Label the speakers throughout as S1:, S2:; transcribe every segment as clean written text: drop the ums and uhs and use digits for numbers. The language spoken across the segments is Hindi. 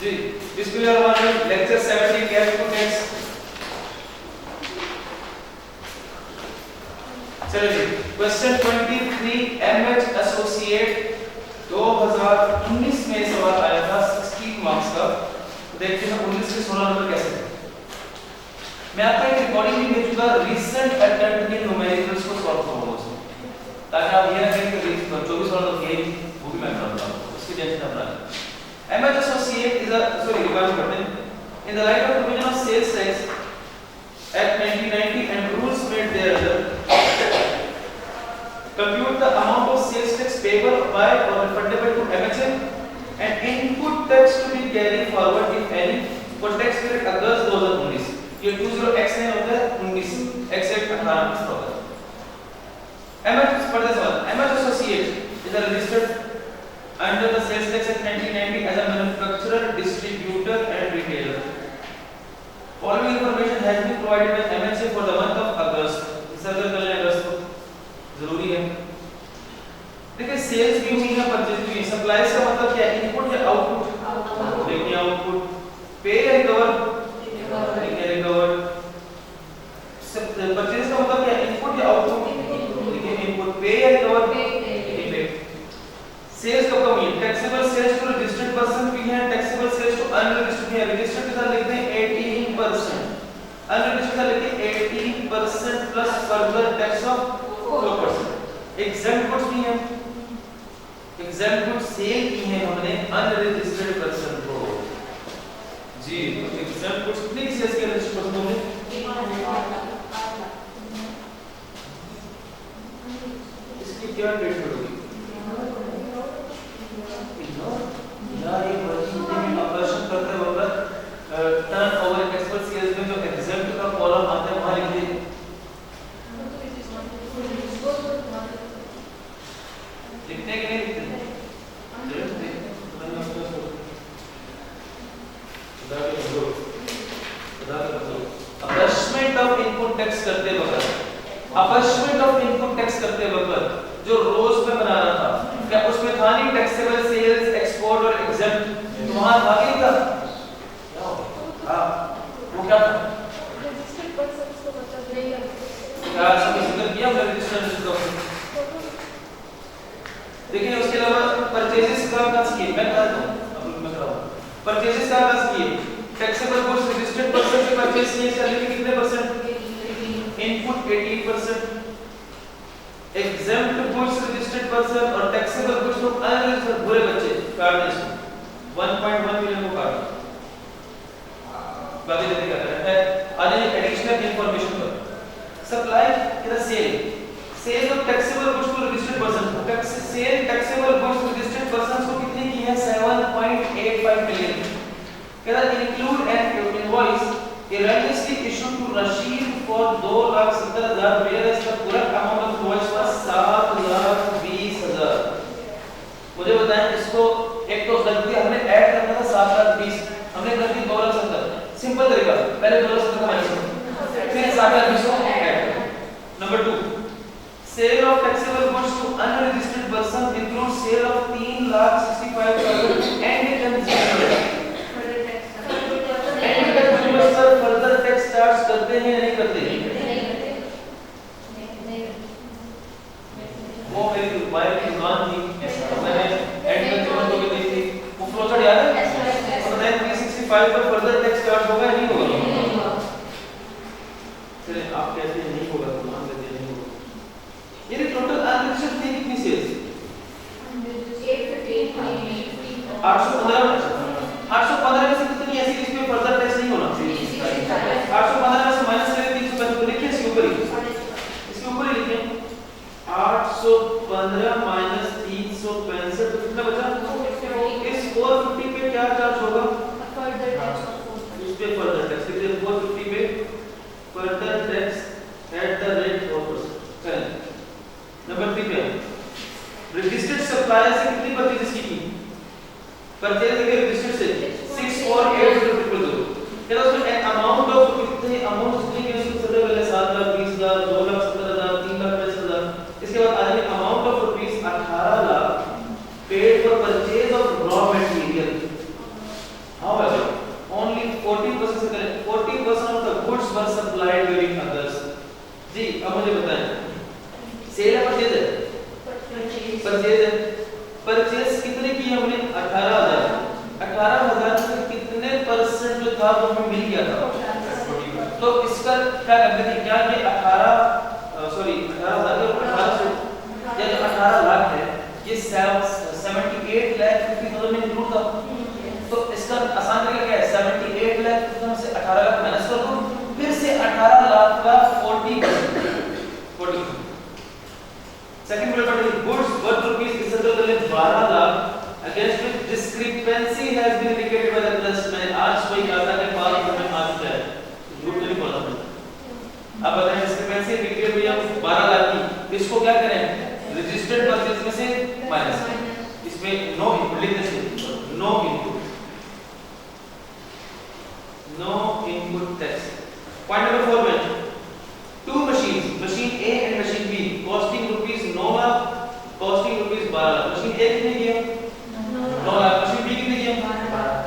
S1: जी बिस्मिल्लाहिर्रहमानिर्रहीम लेक्चर 17 कैश टू टैक्स। चलिए क्वेश्चन 23 एमएच एसोसिएट 2019 में सवाल आया था 16 मार्क्स का। देखते हैं 19 के 16 नंबर कैसे थे। मैं आपको एक रिकॉर्डिंग भी भेजूंगा रीसेंट अटेम्प्ट के न्यूमेरिकल्स को सॉल्व करूंगा उसमें, ताकि आप ये ना कहें कि 24 वाला तो गेम वो भी मैं कराऊंगा, उसकी टेंशन ना लें। MH associate is a in the light of provision of sales tax Act 1990 and rules made thereunder, compute the amount of sales tax payable by or refundable to MHA and input tax to be carried forward if any for tax period August 2019। ये 20x9 होता है 19 x8 18 में होता है। MH पढ़ते सवाल MH associate is a registered under the sales tax act 1990 as a manufacturer, distributor and retailer. Following information has been provided by MHA for the month of August। इस अगर कल अगस्त को जरूरी है। देखिए सेल्स भी हुई है, परचेज भी हुई है। सप्लाईज का मतलब क्या है? इनपुट या आउटपुट? देखिए आउटपुट। पे या रिकवर? देखिए रिकवर। परचेज का मतलब क्या है? इनपुट या आउटपुट? देखिए इनपुट। पे या रिकवर? सेल्स कब कम हुई? Taxable sales to registered person भी है, टैक्सेबल सेल्स टू अनरजिस्टर्ड भी है। रजिस्टर्ड के साथ लिखते हैं 18%, अनरजिस्टर्ड का लिखते हैं 18% plus further tax of 4%। Exempt goods भी है, एग्जम्प्ट गुड्स सेल की है हमने अनरजिस्टर्ड पर्सन को। जी तो एग्जम्प्ट गुड्स कितने की सेल्स की रजिस्टर्ड पर्सन होंगे? इसकी क्या ट्रीटमेंट होगी? यार ये वर्किंग में ऑपरेशन करते वक्त टर्नओवर एक्सपर्ट सेल्स में जो एग्जम्प्ट का कॉलम आता है वहां लिख दीजिए। लिखने के लिए अपॉइंटमेंट ऑफ इनपुट टैक्स करते वक्त, अपॉइंटमेंट ऑफ इनपुट टैक्स करते वक्त जो रोज में बना रहा था, क्या उसमें था नहीं टैक्सेबल सेल्स एक्सपोर्ट और एग्जम्प्ट? वहां था नहीं था? क्या हां वो क्या था?
S2: रजिस्टर्ड पर्सन को मतलब नहीं है
S1: क्या सब जिक्र किया हमने रजिस्टर्ड का। देखिए उसके अलावा परचेजेस का कहां किए? मैं कहता हूं अब मैं कराऊं। परचेजेस का कहां किए? टैक्सेबल गुड्स रजिस्टर्ड पर्सन से परचेज किए, सैलरी कितने percent? Input 18%। Exempt goods registered person और टैक्सेबल गुड्स तो अनरजिस्टर्ड बुरे बच्चे काट दें इसको 1.1 मिलियन को काट। बाकी देखिए क्या करना है। आगे एडिशनल इंफॉर्मेशन पर सप्लाई इधर sale of taxable goods to registered person, sale taxable goods registered person को कितने की है? 7.85 मिलियन। कहता include an invoice erroneously issued to Rashid for 2,70,000 whereas the correct amount of invoice was 7,20,000। मुझे बताएं इसको, एक तो गलती हमने ऐड करना था 7,20,000, हमने कर दी 2,70,000। सिंपल तरीका, पहले 2,70,000 का माइनस करो फिर 7,20,000 को ऐड करो। Number 2 sale of taxable goods to unregistered person include sale of 3,65,000 end consumer further tax charge करते हैं या नहीं करते? वो मेरी मोबाइल की दुकान थी, मैंने एंड कंज्यूमर को भी दी थी, वो फ्लो चार्ट याद है? तो बताएं 365 पर फर्दर टैक्स चार्ज होगा या नहीं होगा? चलिए आप कहते हैं नहीं होगा तो मान लेते हैं नहीं होगा। ये टोटल अनरजिस्टर्ड थी कितनी सेल्स? 815 में से कितनी ऐसी जिसमें फर्दर टैक्स नहीं होना? 815 में से माइनस करें 365 को लिखिए इसके ऊपर ही लिखिए 815 माइनस 365 तो कितना बचा? इस 450 पे क्या चार्ज होगा?
S2: Further tax.
S1: इस पे फर्दर टैक्स लिखिए 450 पे further tax at the rate 4%। चलें नंबर 3 पे रजिस्टर्ड सप्लायर से कितनी परचेज की? परचेज के रजिस्टर्ड से 648,000। क्या उसमें अमाउंट ऑफ कितने अमाउंट कितने के उसको सबसे पहले 7,20,000 2,70,000 3,65,000। इसके बाद आ जाएगा amount of rupees 18 lakh paid for purchase of raw material साल तो हमें मिल गया था, तो इसका क्या करते थे, क्या ये 18,000 या जो 18 लाख है ये 78,50,000 में इंक्लूड था। तो इसका आसान तरीका क्या है, 78 लाख से 18 लाख माइनस कर दो, फिर से 18 लाख का 40%। Second point, goods worth rupees इस तरह कर ले 12 lakh against which discrepancy has been indicated by the plus. मैंने आज कोई कहा था कि पास में आ चुका है, झूठ तो नहीं बोला मैंने। अब अगर डिस्क्रिपेंसी इंडिकेट हुई है 12 लाख की, इसको क्या करें, रजिस्टर्ड परचेज में से माइनस, इसमें नो इनपुट लिख दीजिए, no input tax. Point number 4 में two machines, machine A and machine B costing rupees 9 lakh, costing rupees 12 lakh। machine A कितने की है, 9 lakh, machine B कितने की है,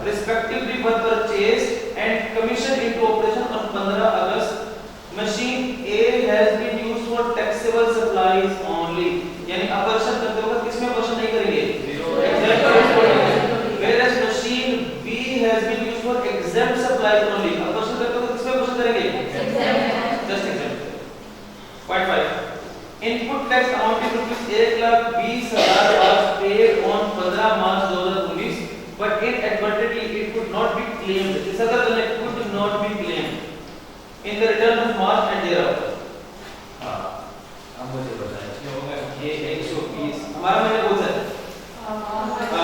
S1: respectively were purchased and commissioned into operation on 15 August। machine A has been used for taxable supplies only, यानी ऑपरेशन करते वक्त किसमें ऑपरेशन नहीं करेंगे, whereas machine B has been used for exempt supplies only, operation करते वक्त किसमें ऑपरेशन करेंगे, just exempt। Point 5, input tax amounting to ₹1,20,000 was paid on 15 March 2019, but inadvertently it could not be claimed, this other could not be claimed in the return of March and thereafter। हाँ, अब मुझे बताएं ये 120 हमारा मैंने बोल सकता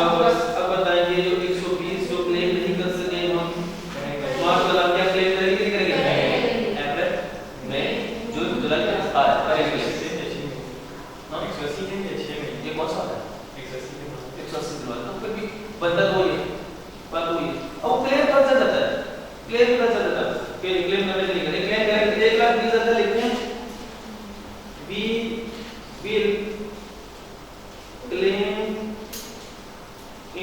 S1: अब बताइए जो 120 जो क्लेम नहीं कर सके हम मार्च वाला क्या क्लेम करेंगे, नहीं करेंगे, अप्रैल मई जून जुलाई करेंगे। हाँ 180 के लिए 6 महीने ये कौन सा है, 180 दिन वाला, तो फिर भी बंदा तो ये बात हुई। अब वो क्लेम कर जाता है, क्लेम कर जाता है, फिर क्लेम करने के लिए क्लेम करेंगे 1,20,000 लिखते हैं, we will claim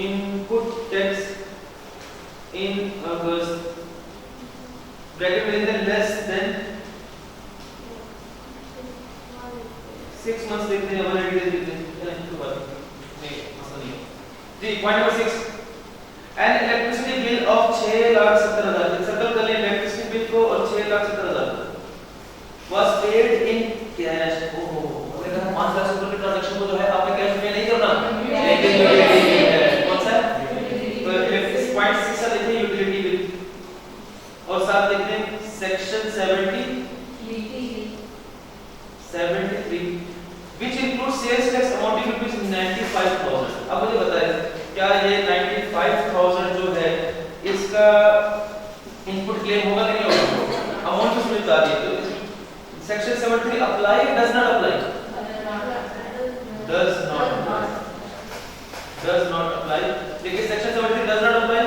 S1: input tax in August bracket में less than 6 months देखते हैं, 180 days देखते हैं, नहीं मसला नहीं है जी। Point number 6, an electricity bill of 6,70,000, circle कर लें इलेक्ट्रिसिटी बिल को और 6,70,000 was paid in cash। ओहो हमने कहा 5 लाख से ऊपर के ट्रांजैक्शन को जो है आपने कैश में नहीं करना, लेकिन कौन सा तो इलेक्ट्रिक पॉइंट 6 से देखिए यूटिलिटी बिल और साथ देखते हैं section 73 which includes sales tax amounting to 95,000। अब मुझे बताइए क्या ये 95,000 जो है इसका इनपुट क्लेम होगा कि नहीं होगा, अमाउंट इसमें बता दिए। तो section 73 apply does not apply, does not apply। देखिए section 73 does not apply,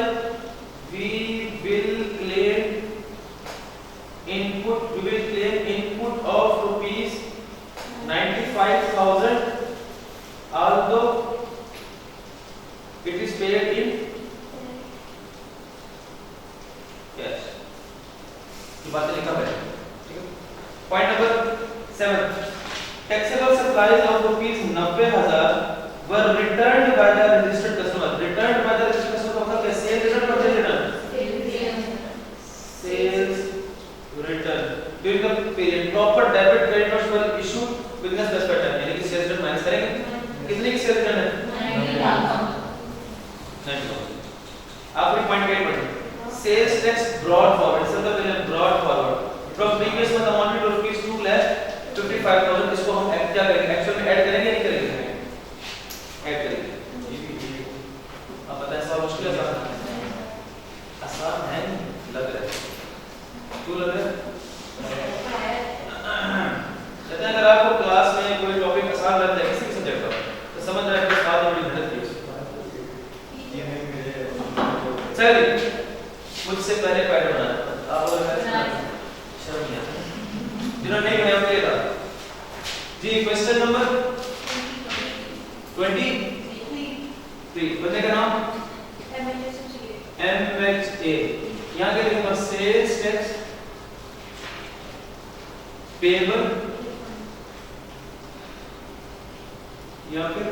S1: we will claim input of rupees 95,000 although it is paid in cash। ये बातें लिखा है, ठीक है। Point number 7, taxable supplies of rupees 90,000 were returned by the registered customer। returned by the registered customer मतलब क्या, sale return purchase return, sales return during the period proper debit credit notes were issued within a specified time। यानी कि sales return माइनस करेंगे, कितने की sales return है, 90,000। आखिरी पॉइंट क्या पढ़ें, sales tax brought forward, सबसे पहले brought forward from previous month amounted to rupees 2,55,000। इसको हम क्या करेंगे, एक्चुअल में ऐड करेंगे नहीं करेंगे, ऐड करेंगे। अब पता है सवाल मुश्किल है, आसान है लग रहा है, क्यों लग रहा है, कहते हैं अगर आपको क्लास में कोई टॉपिक आसान लग जाए किसी भी सब्जेक्ट का तो समझ रहा है कि साथ में बड़ी मेहनत की चलिए मुझसे पहले पैड बनाया आप और शर्म नहीं आता जिन्होंने नहीं बनाया उनके लिए जी। क्वेश्चन नंबर 23 बंदे का नाम MHA, यहाँ के लिखूंगा सेल्स टैक्स पेबल या फिर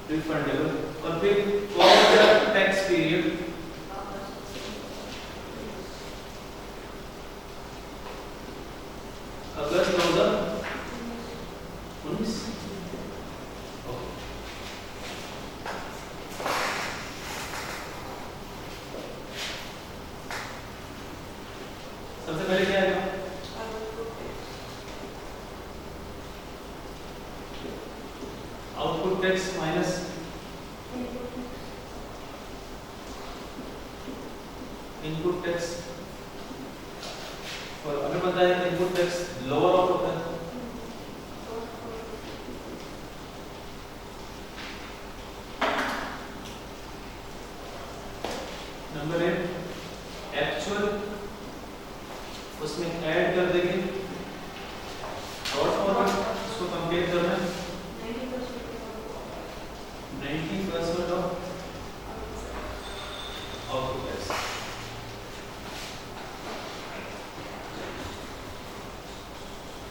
S1: रिफंडेबल, और फिर कौन सा टैक्स पीरियड, अगस्त 2019। सबसे पहले क्या आएगा? Output tax minus input tax, और अगर पता है इनपुट टैक्स लोअर आउट होता है, नंबर 8 एक्चुअल, उसमें ऐड कर देंगे और फॉरवर्ड, इसको कंपेयर करना है 90% ऑफ आउटपुट टैक्स।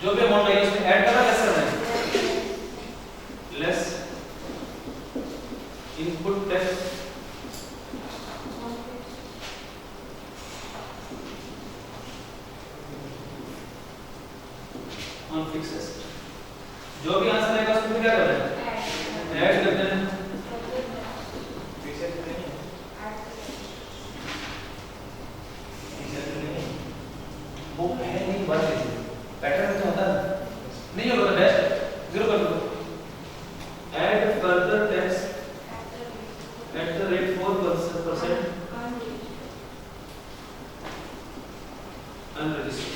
S1: जो भी अमाउंट आएगी उसमें ऐड करना, लेस करना है, less input tax on fixed asset. जो भी आंसर आएगा उसमें क्या करना है? ऐड कर देना है। फिक्स्ड एसेट नहीं है, वो है नहीं, बात नहीं, पैटर्न में होता है नहीं होगा, डैश जीरो कर दो। Add further tax at the rate 4% unregistered.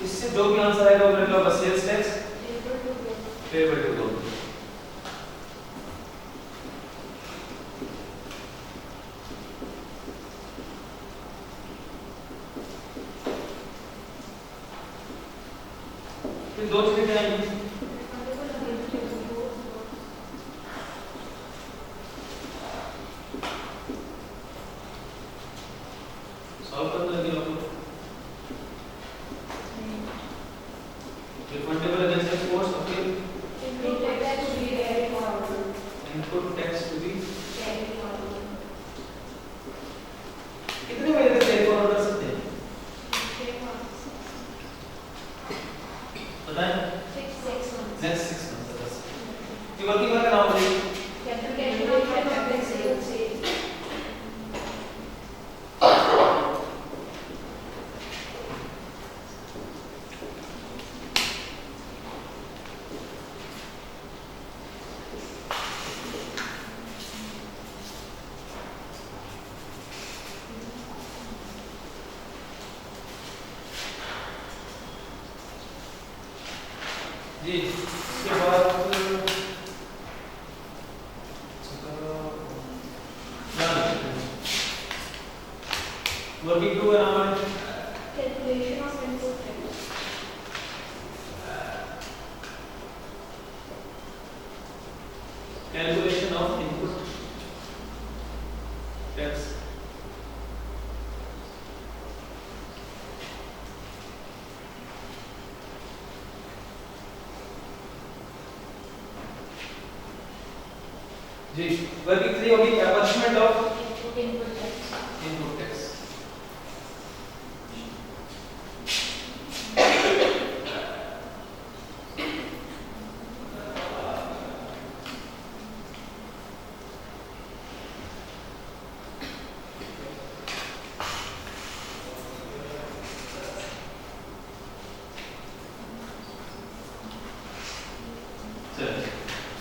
S1: इससे जो भी आंसर आएगा वो मतलब sales tax payable to government. फिर दो चीजें क्या आएंगी? सॉल्व करना है आपको। Refundable against exports, okay, input tax to be, कितने महीने तक कैरी फॉरवर्ड कर सकते हैं बताएं? नेक्स्ट 6 मंथ्स बस। ये वर्किंग का नाम बताइए। जी इसके बाद वर्किंग टू का नाम है
S2: calculation of input tax,
S1: calculation of input tax. जी वर्किंग 3 होगी abolishment of
S2: input tax,
S1: input tax.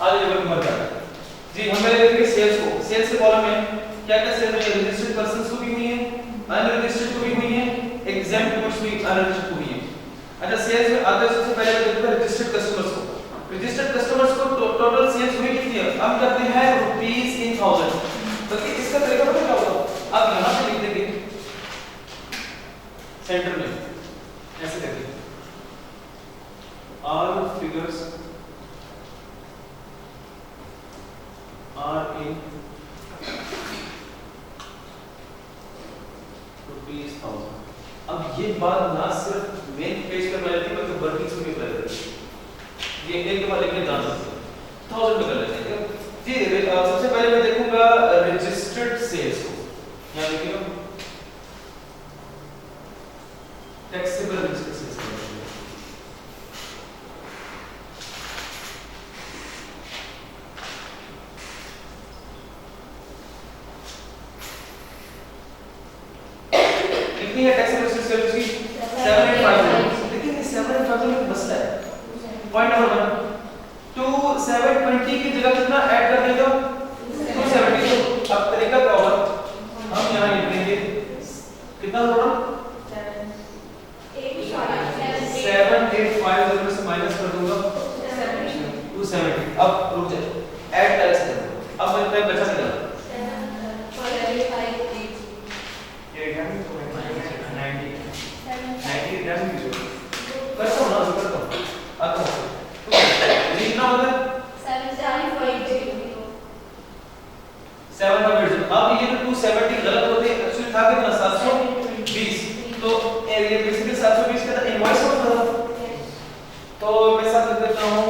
S1: आगे वर्किंग वर्क जी हमें देखिए सेल्स को, सेल्स के कॉलम में क्या क्या सेल में रजिस्टर्ड पर्संस को भी हुई है, अनरजिस्टर्ड को भी हुई है, एग्जैम्प्ट गुड्स भी अनरजिस्टर्ड को हुई है। अच्छा सेल्स में आगे सबसे पहले देखते हैं रजिस्टर्ड कस्टमर्स को। रजिस्टर्ड कस्टमर्स को टोटल सेल्स हुई कितनी है? हम करते हैं रुपीस इन 1000। तो इसका तरीका पता क्या होगा? आप यहां से लिख देंगे सेंटर में ऐसे करके all figures are in ₹1000। अब ये बात ना सिर्फ मेन पेज पर मिलती है बल्कि वर्किंग्स में भी मिलती है। ये एक के बाद एक जान सकते हैं 1000 पे कर लेते हैं जी। कितनी है टैक्सेबल स्टेट उसकी 7850। लेकिन ये 7850 में मसला है। पॉइंट नंबर 1 2 720 की जगह कितना ऐड कर देगा 270। अब तरीका क्या होगा, हम यहां लिख लेंगे कितना होगा 7850 में से माइनस कर दूंगा 270। अब रुक जाए, ऐड कर सकते हो। अब मैं बचा कितना ये क्या है 90 करता हूं ना, करता हूं आता हूं। तो कितना होता है 700। अब ये तो 270 गलत होते हैं, एक्चुअली था कितना 720। तो ये बेसिकली 720 का इनवॉइस होता था। तो मैं साथ लिख देता हूं